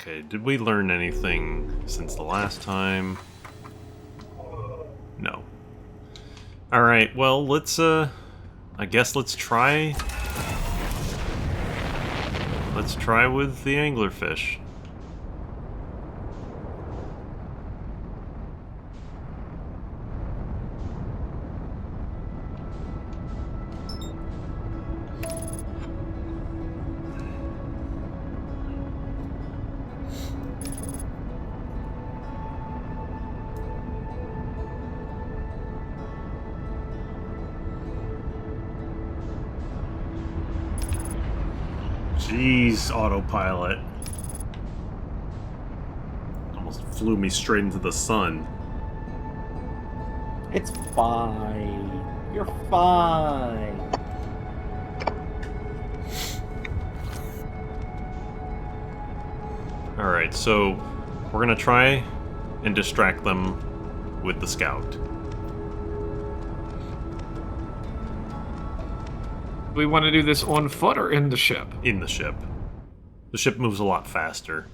Okay, did we learn anything since the last time? No. Alright, well, let's, I guess let's try... Let's try with the anglerfish. Jeez, autopilot. Almost flew me straight into the sun. It's fine. You're fine. Alright, so we're gonna try and distract them with the scout. We want to do this on foot or in the ship? In the ship. The ship moves a lot faster.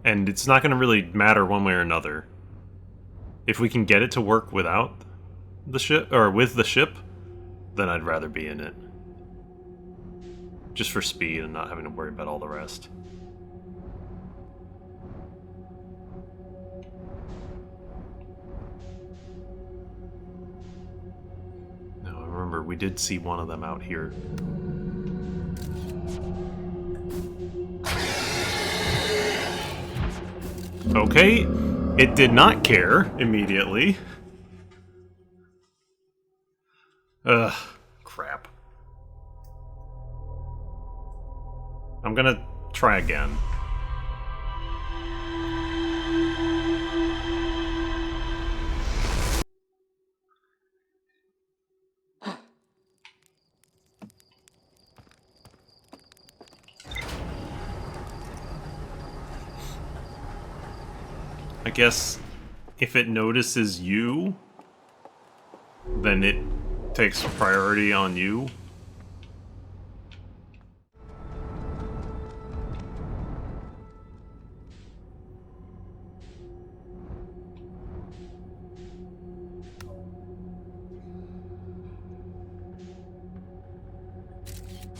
And it's not going to really matter one way or another. If we can get it to work without the ship, or with the ship, then I'd rather be in it. Just for speed and not having to worry about all the rest. Remember, we did see one of them out here. Okay, it did not care immediately. Ugh, crap. I'm gonna try again. I guess if it notices you, then it takes priority on you.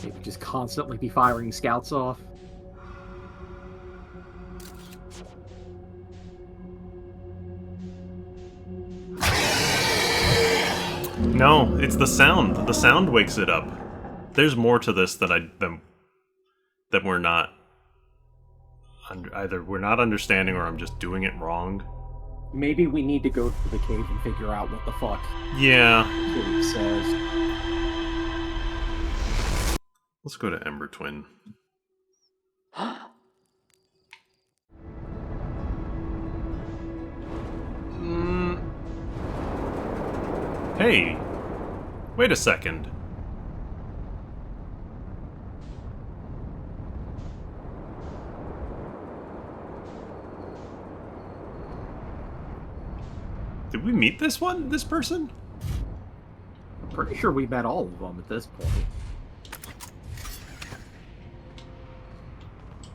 Maybe just constantly be firing scouts off. No, it's the sound. The sound wakes it up. There's more to this that we're not. Either we're not understanding or I'm just doing it wrong. Maybe we need to go to the cave and figure out what the fuck. Yeah. It says. Let's go to Ember Twin. Hey, wait a second. Did we meet this person? I'm pretty sure we met all of them at this point.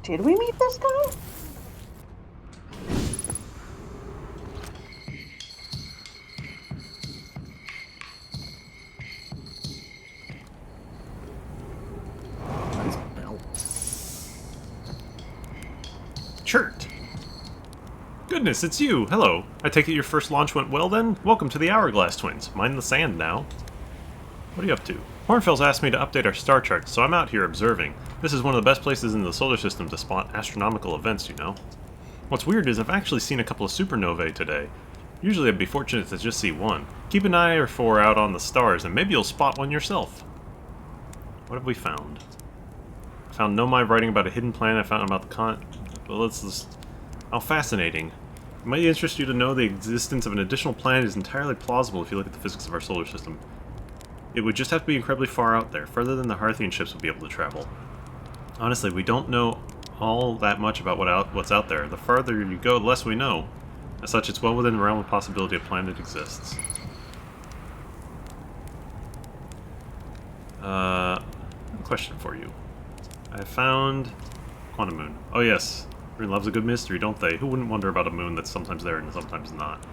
Did we meet this guy? Nice belt. Chert. Goodness, it's you. Hello. I take it your first launch went well then? Welcome to the Hourglass Twins. Mind the sand now. What are you up to? Hornfels asked me to update our star chart, so I'm out here observing. This is one of the best places in the solar system to spot astronomical events, you know. What's weird is I've actually seen a couple of supernovae today. Usually I'd be fortunate to just see one. Keep an eye or four out on the stars, and maybe you'll spot one yourself. What have we found? I found Nomai writing about a hidden planet. I found about the Well, let's just... How fascinating. It might interest you to know the existence of an additional planet is entirely plausible if you look at the physics of our solar system. It would just have to be incredibly far out there, further than the Harthian ships would be able to travel. Honestly, we don't know all that much about what's out there. The farther you go, the less we know. As such, it's well within the realm of possibility a planet exists. I have a question for you. I found Quantum moon. Oh yes, everyone loves a good mystery, don't they? Who wouldn't wonder about a moon that's sometimes there and sometimes not?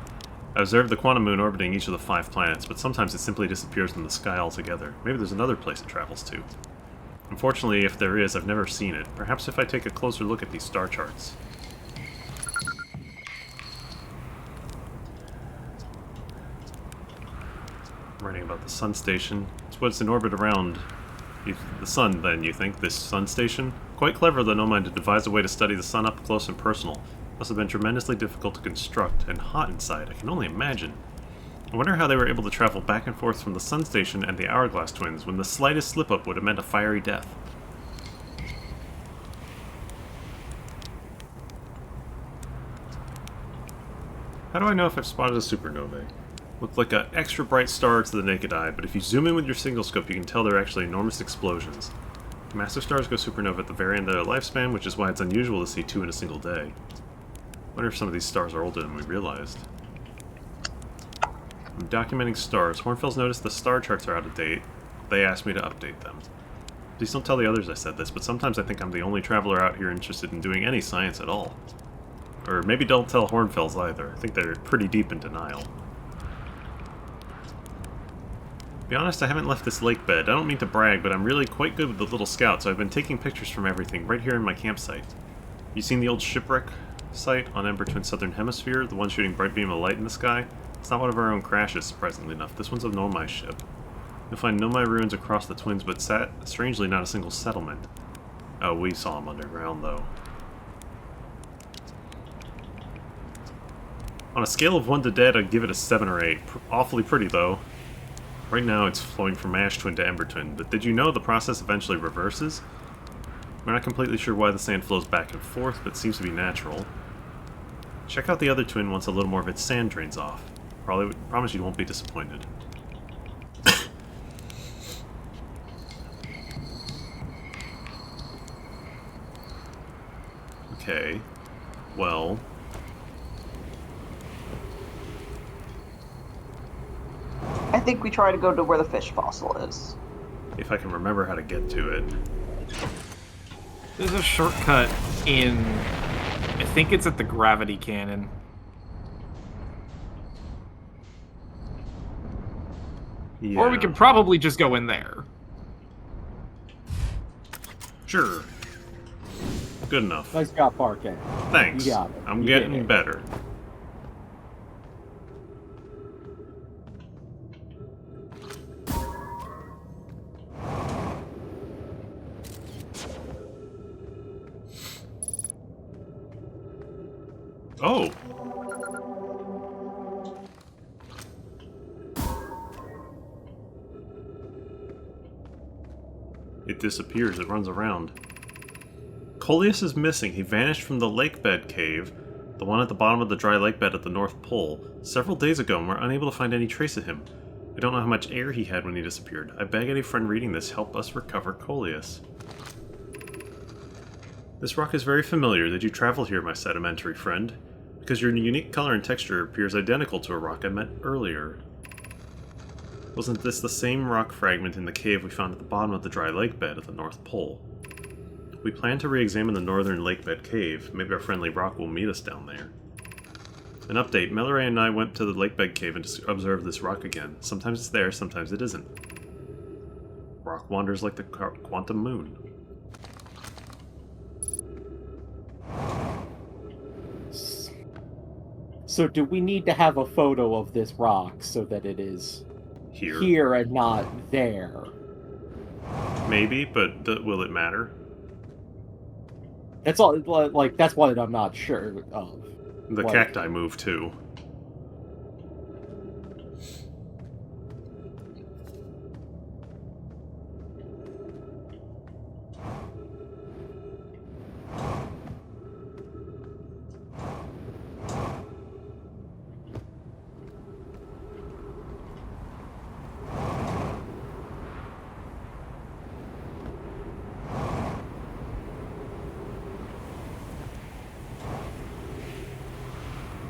I observed the quantum moon orbiting each of the 5 planets, but sometimes it simply disappears from the sky altogether. Maybe there's another place it travels to. Unfortunately, if there is, I've never seen it. Perhaps if I take a closer look at these star charts. I'm writing about the sun station. It's what's in orbit around the sun, then, you think? This sun station? Quite clever, the no-mind, to devise a way to study the sun up close and personal. Must have been tremendously difficult to construct, and hot inside, I can only imagine. I wonder how they were able to travel back and forth from the sun station and the Hourglass twins when the slightest slip-up would have meant a fiery death. How do I know if I've spotted a supernovae? Look like an extra bright star to the naked eye, but if you zoom in with your single scope, you can tell they're actually enormous explosions. Massive stars go supernova at the very end of their lifespan, which is why it's unusual to see 2 in a single day. I wonder if some of these stars are older than we realized. I'm documenting stars. Hornfels noticed the star charts are out of date. They asked me to update them. Please don't tell the others I said this, but sometimes I think I'm the only traveler out here interested in doing any science at all. Or maybe don't tell Hornfels either. I think they're pretty deep in denial. To be honest, I haven't left this lake bed. I don't mean to brag, but I'm really quite good with the little scout, so I've been taking pictures from everything right here in my campsite. You seen the old shipwreck site on Ember Twin Southern Hemisphere? The one shooting bright beam of light in the sky? It's not one of our own crashes, surprisingly enough. This one's a Nomai ship. You'll find Nomai ruins across the Twins, but strangely not a single settlement. Oh, we saw them underground, though. On a scale of 1 to dead, I'd give it a 7 or 8. Awfully pretty, though. Right now, it's flowing from Ash Twin to Ember Twin, but did you know the process eventually reverses? We're not completely sure why the sand flows back and forth, but it seems to be natural. Check out the other twin once a little more of its sand drains off. Promise you won't be disappointed. Okay. Well... I think we try to go to where the fish fossil is. if I can remember how to get to it. There's a shortcut in... I think it's at the gravity cannon. Yeah. Or we can probably just go in there. Sure. Good enough. Nice job, Parkin. Thanks. You got it. I'm You getting did it. better. Oh! It disappears, it runs around. Coleus is missing. He vanished from the lakebed cave, the one at the bottom of the dry lake bed at the North Pole, several days ago, and we're unable to find any trace of him. We don't know how much air he had when he disappeared. I beg any friend reading this, help us recover Coleus. This rock is very familiar. Did you travel here, my sedimentary friend? Because your unique color and texture appears identical to a rock I met earlier. Wasn't this the same rock fragment in the cave we found at the bottom of the dry lake bed at the North Pole? We plan to re-examine the northern lakebed cave. Maybe our friendly rock will meet us down there. An update. Melloray and I went to the lakebed cave and observed this rock again. Sometimes it's there, sometimes it isn't. Rock wanders like the quantum moon. So do we need to have a photo of this rock so that it is Here. and not there? Maybe, but will it matter? That's all. Like that's what I'm not sure of. The Like- cacti move too.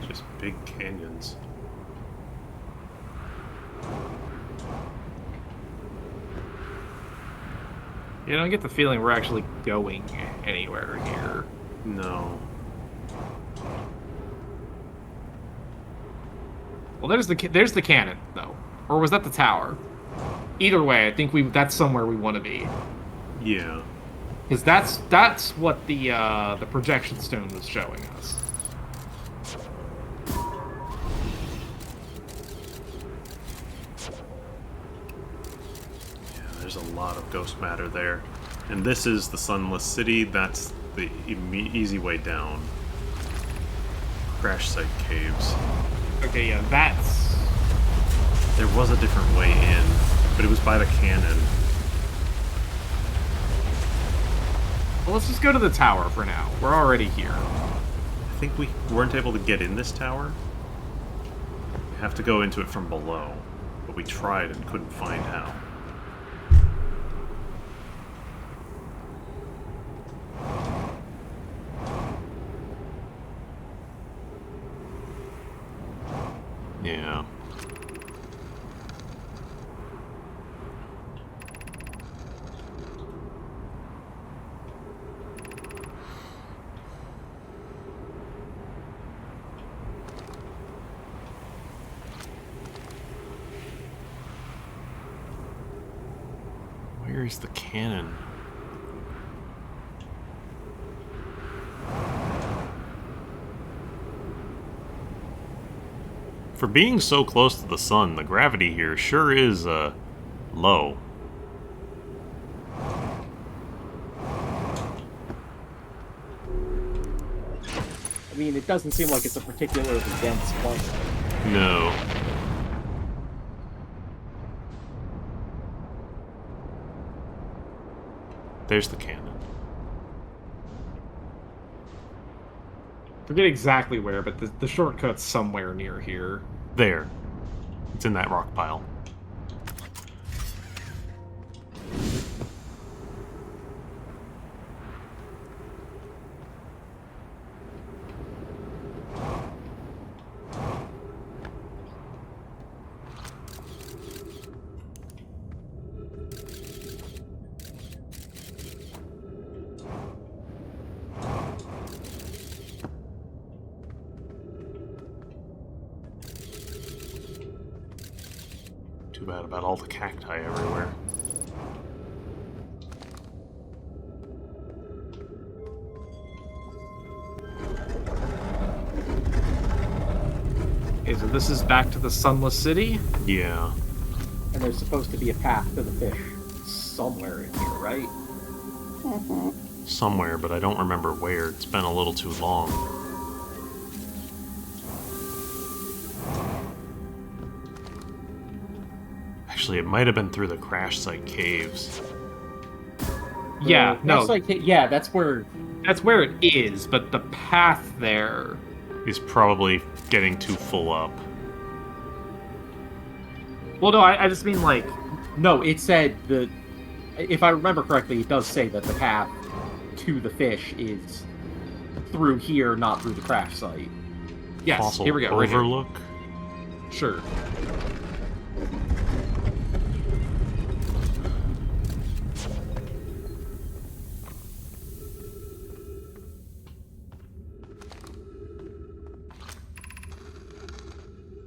Just big canyons. You don't get the feeling we're actually going anywhere here. No. Well, there's the cannon though, or was that the tower? Either way, I think that's somewhere we want to be. Yeah. Because that's what the projection stone was showing us. Yeah, there's a lot of ghost matter there. And this is the Sunless City. That's the easy way down. Crash site caves. Okay, yeah, that's... There was a different way in, but it was by the cannon. Well, let's just go to the tower for now. We're already here. I think we weren't able to get in this tower. We have to go into it from below, but we tried and couldn't find how. Yeah. Where is the cannon? For being so close to the sun, the gravity here sure is, low. I mean, it doesn't seem like it's a particularly dense planet. No. There's the cannon. Forget exactly where, but the shortcut's somewhere near here. There. It's in that rock pile. Too bad about all the cacti everywhere. Okay, so this is back to the Sunless City? Yeah. And there's supposed to be a path to the fish somewhere in here, right? Mm-hmm. Somewhere, but I don't remember where. It's been a little too long. Actually, it might have been through the crash site caves. Yeah, no. Yeah, that's where... That's where it is, but the path there... Is probably getting too full up. Well, no, I just mean, like... No, it said that... If I remember correctly, it does say that the path to the fish is through here, not through the crash site. Yes, Fossil here we go, right here. overlook? Sure.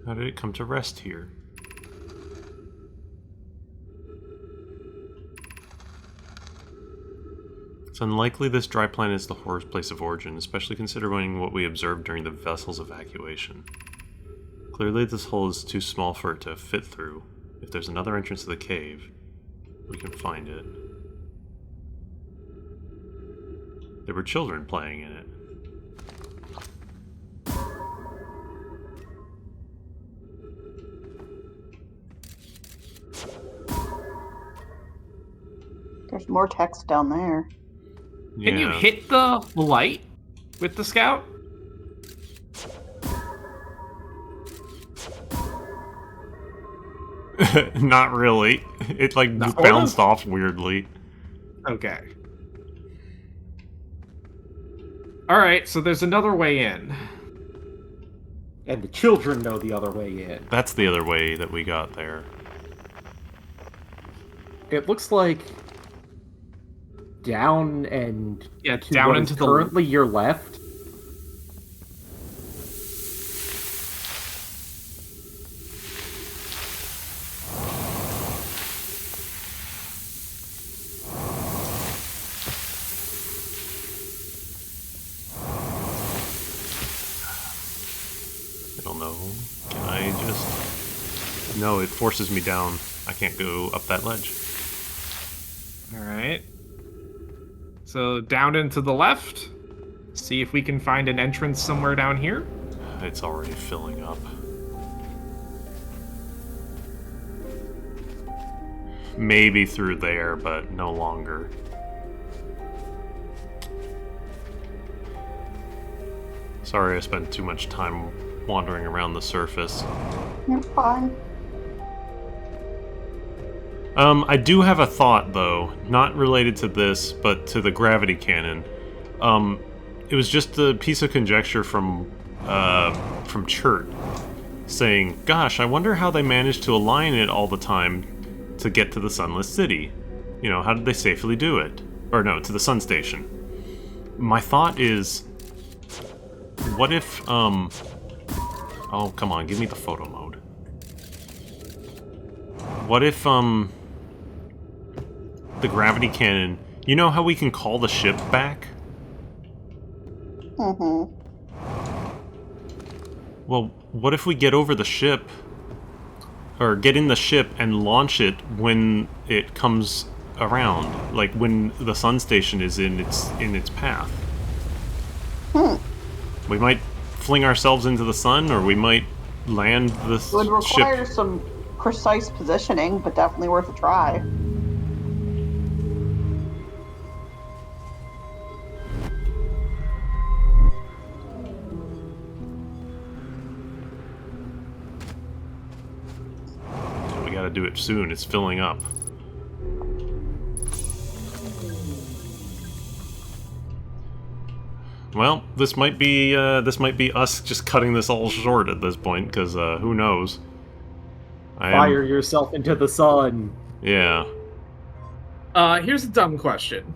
How did it come to rest here? It's unlikely this dry planet is the horror's place of origin, especially considering what we observed during the vessel's evacuation. Clearly this hole is too small for it to fit through. If there's another entrance to the cave, we can find it. There were children playing in it. There's more text down there. Can you Yeah. hit the light with the scout? Not really. It like Not bounced off weirdly. Okay. Alright, so there's another way in. And the children know the other way in. That's the other way that we got there. It looks like down and Yeah, to down what into is the currently your left. I don't know. Can I just... No, it forces me down. I can't go up that ledge. All right. So down and to the left. See if we can find an entrance somewhere down here. It's already filling up. Maybe through there, but no longer. Sorry I spent too much time wandering around the surface. You're fine. I do have a thought, though, not related to this, but to the gravity cannon. It was just a piece of conjecture from Chert, saying, gosh, I wonder how they managed to align it all the time to get to the Sunless City. You know, how did they safely do it? Or no, to the Sun Station. My thought is, what if, oh, come on, give me the photo mode. What if, the gravity cannon... You know how we can call the ship back? Mm-hmm. Well, what if we get over the ship, or get in the ship and launch it when it comes around, like when the sun station is in its path? We might fling ourselves into the sun, or we might land the It would require ship. some precise positioning, but definitely worth a try. We gotta do it soon. It's filling up. Well, this might be us just cutting this all short at this point, because who knows? Fire yourself into the sun. Yeah. Here's a dumb question.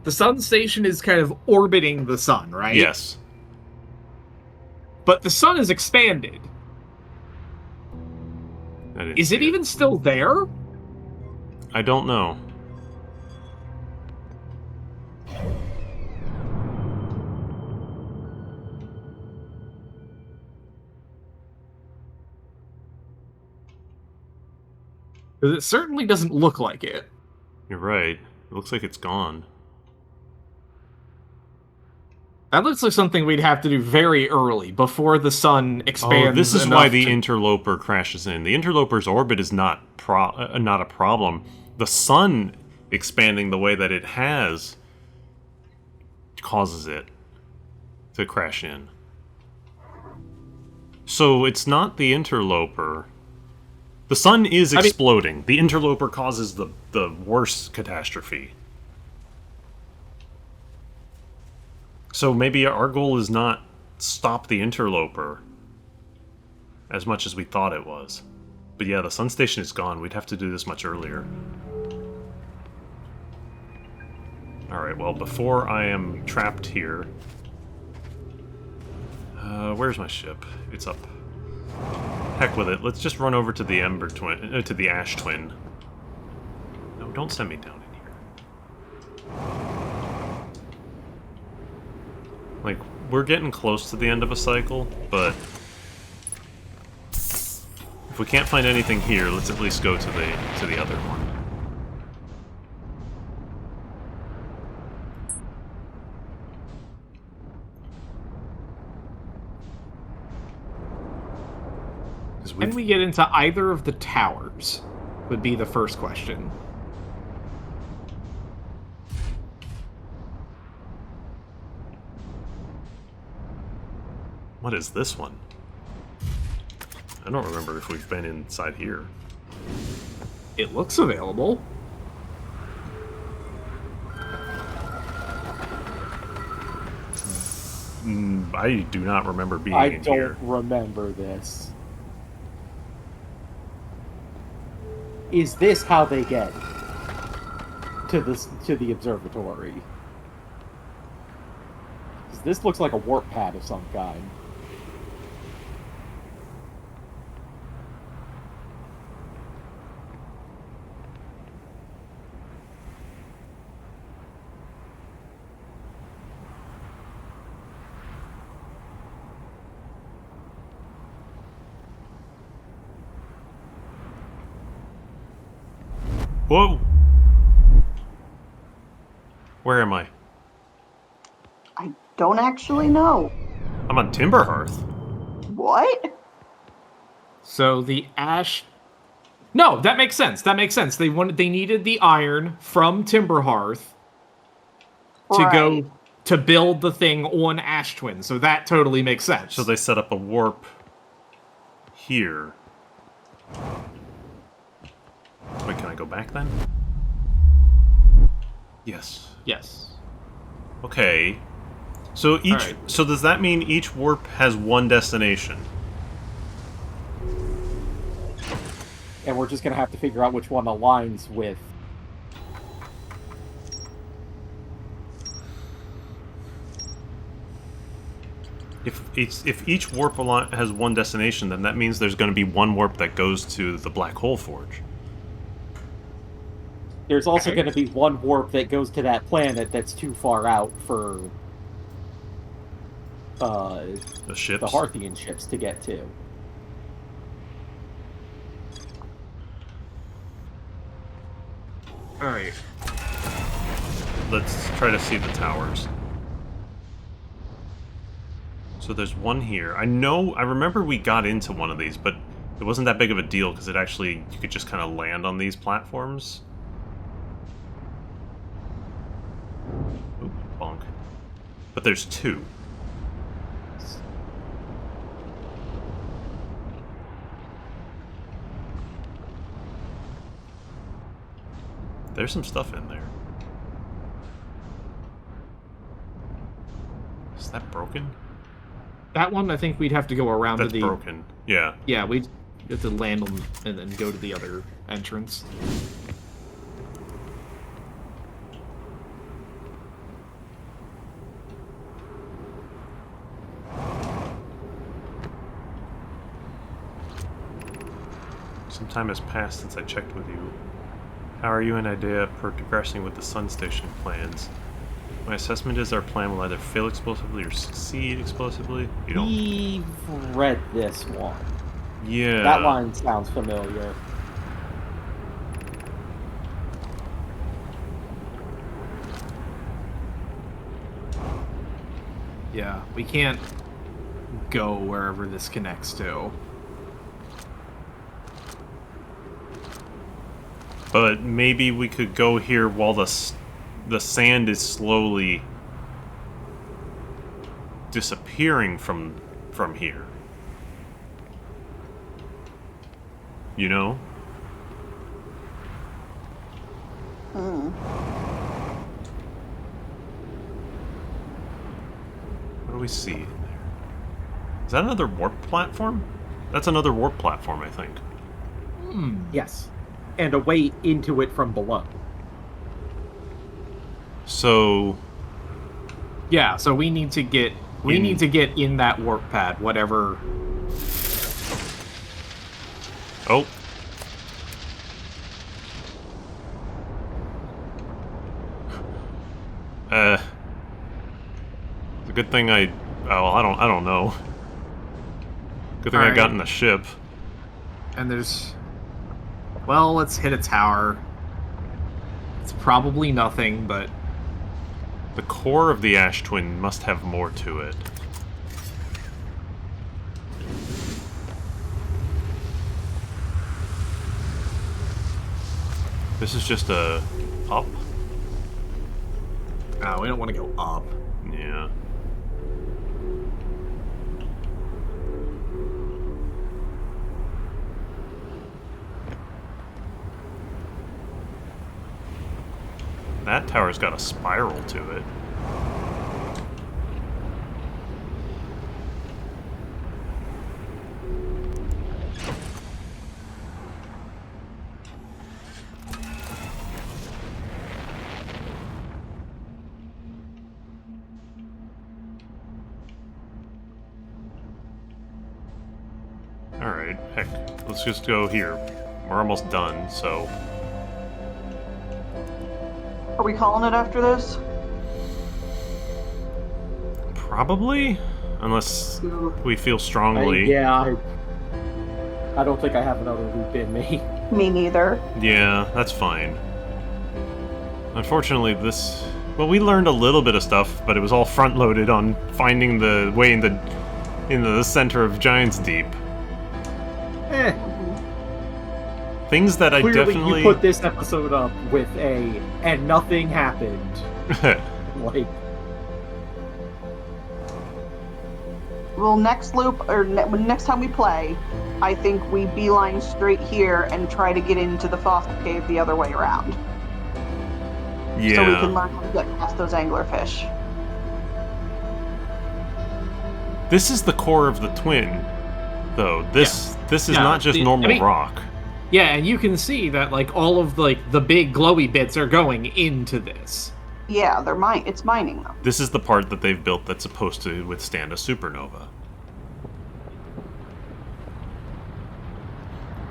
The sun station is kind of orbiting the sun, right? Yes. But the sun is expanded. Is it even still there? I don't know. Because it certainly doesn't look like it. You're right. It looks like it's gone. That looks like something we'd have to do very early, before the sun expands. Oh, this is enough why the to... interloper crashes in. The interloper's orbit is not a problem. The sun expanding the way that it has causes it to crash in. So it's not the interloper. The sun is exploding. The interloper causes the worst catastrophe. So maybe our goal is not stop the interloper as much as we thought it was. But yeah, the sun station is gone. We'd have to do this much earlier. Alright, well, before I am trapped here... where's my ship? It's up. Heck with it. Let's just run over to the Ember Twin... to the Ash Twin. No, don't send me down in here. Like, we're getting close to the end of a cycle, but... if we can't find anything here, let's at least go to the other one. Can we get into either of the towers? Would be the first question. What is this one? I don't remember if we've been inside here. It looks available. I do not remember being I in here. don't remember this. Is this how they get? to the observatory. 'Cause this looks like a warp pad of some kind. Whoa! Where am I? I don't actually know. I'm on Timberhearth. What? So the ash. No, that makes sense. That makes sense. They needed the iron from Timberhearth to Right. go to build the thing on Ash Twin. So that totally makes sense. So they set up a warp here. Wait, can I go back then? Yes. Yes. Okay. So each. Alright. So does that mean each warp has one destination? And we're just gonna have to figure out which one aligns with. If each warp has one destination, then that means there's going to be one warp that goes to the Black Hole Forge. There's also Okay. going to be one warp that goes to that planet that's too far out for The ships. the Harthian ships to get to. Alright. Let's try to see the towers. So there's one here. I remember we got into one of these, but it wasn't that big of a deal because you could just kind of land on these platforms. Oop, bonk. But there's two. There's some stuff in there. Is that broken? That one, I think we'd have to go around That's to the. broken. Yeah. Yeah, we'd have to land on and then go to the other entrance. Some time has passed since I checked with you. How are you and Idea progressing with the Sun Station plans? My assessment is our plan will either fail explosively or succeed explosively. You don't. We've read this one. Yeah. That line sounds familiar. Yeah, we can't go wherever this connects to. But maybe we could go here while the sand is slowly disappearing from here. You know? Hmm. What do we see in there? Is that another warp platform? That's another warp platform, I think. Yes. And a way into it from below. So Yeah, so we need to get in that warp pad, whatever. oh. It's a good thing I don't know. Good thing I got Alright. in the ship. And there's. Well, let's hit a tower. It's probably nothing, but. The core of the Ash Twin must have more to it. This is just a up? Oh, we don't want to go up. Yeah. That tower's got a spiral to it. Alright, heck, let's just go here. We're almost done, so... Are we calling it after this? Probably? Unless we feel strongly. I don't think I have another loop in me. Me neither. Yeah, that's fine. Unfortunately, this... Well, we learned a little bit of stuff, but it was all front-loaded on finding the way in the center of Giant's Deep. Things that I Clearly definitely... you put this episode up with a, and nothing happened. Like... Well, next loop, or next time we play, I think we beeline straight here and try to get into the fossil cave the other way around. Yeah. So we can learn how to get past those anglerfish. This is the core of the twin, though. This is Yeah, not just normal rock. Yeah, and you can see that like all of the big glowy bits are going into this. Yeah, it's mining them. This is the part that they've built that's supposed to withstand a supernova.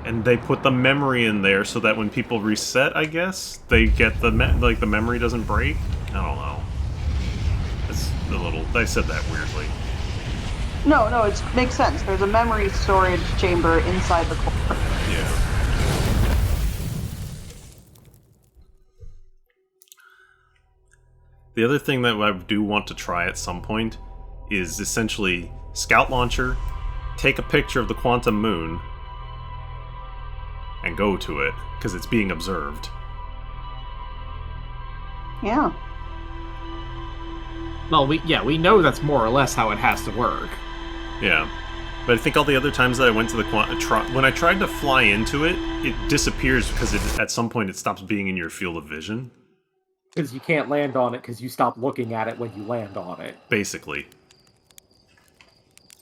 And they put the memory in there so that when people reset, I guess, they get the the memory doesn't break. I don't know. It's a little. I said that weirdly. No, it makes sense. There's a memory storage chamber inside the core. Yeah. The other thing that I do want to try at some point is essentially scout launcher, take a picture of the quantum moon, and go to it, because it's being observed. Yeah. Well, we know that's more or less how it has to work. Yeah. But I think all the other times that I went to the when I tried to fly into it, it disappears because at some point it stops being in your field of vision. Because you can't land on it because you stop looking at it when you land on it. Basically.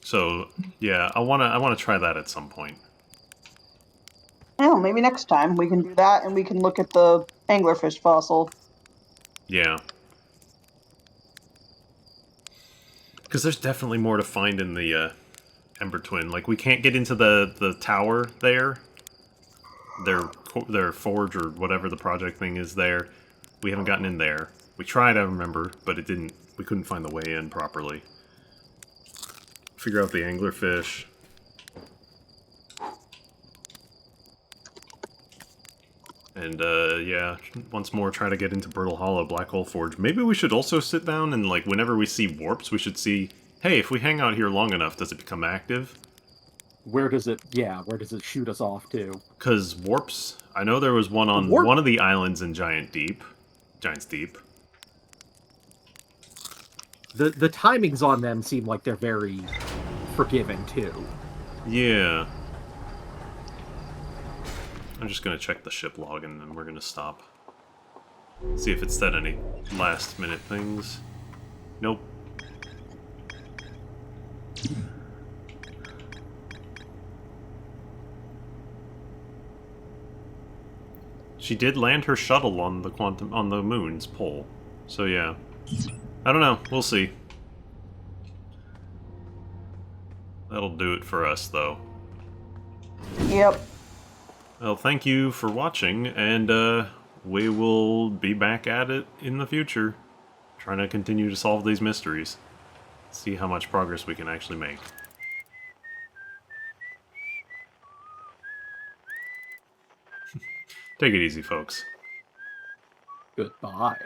So, yeah, I wanna try that at some point. Yeah, maybe next time we can do that and we can look at the anglerfish fossil. Yeah. Because there's definitely more to find in the Ember Twin. Like, we can't get into the tower there. Their forge or whatever the project thing is there. We haven't gotten in there. We tried, I remember, but it didn't. We couldn't find the way in properly. Figure out the anglerfish. And, yeah, once more try to get into Brittle Hollow Black Hole Forge. Maybe we should also sit down and, like, whenever we see warps, we should see, hey, if we hang out here long enough, does it become active? Where does it shoot us off to? Because warps, I know there was one on one of the islands in Giant's Deep. The timings on them seem like they're very forgiving, too. Yeah. I'm just going to check the ship log and then we're going to stop. See if it said any last minute things. Nope. She did land her shuttle on the moon's pole. So yeah. I don't know. We'll see. That'll do it for us, though. Yep. Well, thank you for watching, and we will be back at it in the future, trying to continue to solve these mysteries. See how much progress we can actually make. Take it easy, folks. Goodbye.